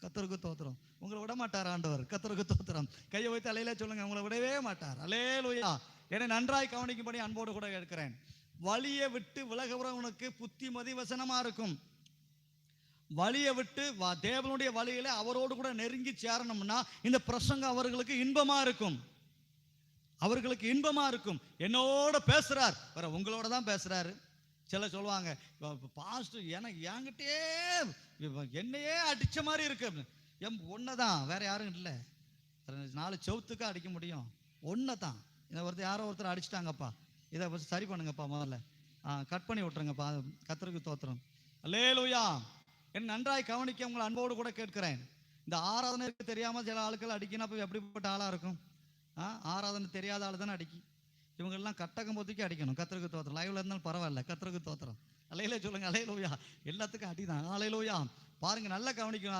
கர்த்தருக்கு தோத்திரம். உங்களை விட மாட்டார் ஆண்டவர். கர்த்தருக்கு தோத்திரம். கையை வைத்து அலையிலே சொல்லுங்க, உங்களை விடவே மாட்டார். அல்லேலூயா. என்னை நன்றாய் கவனிக்கும்படி அன்போடு கூட கேட்கிறேன். வழியை விட்டு விலகுறவனுக்கு புத்திமதி வசனமா இருக்கும். வழியை விட்டு தேவனுடைய வழியில அவரோடு கூட நெருங்கி சேரணும்னா இந்த பிரசங்கம் அவர்களுக்கு இன்பமா இருக்கும். அவர்களுக்கு இன்பமா இருக்கும். என்னோட பேசுறார், வேற உங்களோட தான் பேசுறாரு. சில சொல்லுவாங்க, பாஸ்டர் எனக்கு என்கிட்டயே என்னையே அடிச்ச மாதிரி இருக்கு. ஒன்னதான், வேற யாரும் இல்லை. 4 செவுத்துக்கு அடிக்க முடியும், ஒன்னதான். இதை யாரோ ஒருத்தர் அடிச்சிட்டாங்கப்பா, இதை சரி பண்ணுங்கப்பா, முதல்ல கட் பண்ணி விட்டுருங்கப்பா. கர்த்தருக்கு தோத்திரம். அல்லேலூயா. என் நன்றாய் கவனிக்க உங்களை அன்போடு கூட கேட்கிறேன். இந்த ஆராதனைக்கு தெரியாம சில ஆட்கள் அடிக்கணும், எப்படிப்பட்ட ஆளா இருக்கும்? ஆராதனை தெரியாத ஆள் தானே அடிக்கி. இவங்கெல்லாம் கட்டகம் போத்துக்கே அடிக்கணும். கர்த்தருக்கு தோத்திரம். லைவ்ல இருந்தாலும் பரவாயில்ல, கர்த்தருக்கு தோத்திரம். அல்லேலூயா சொல்லுங்க. அல்லேலூயா. எல்லாத்துக்கும் அடிதான். அல்லேலூயா. பாருங்க, நல்லா கவனிக்கணும்.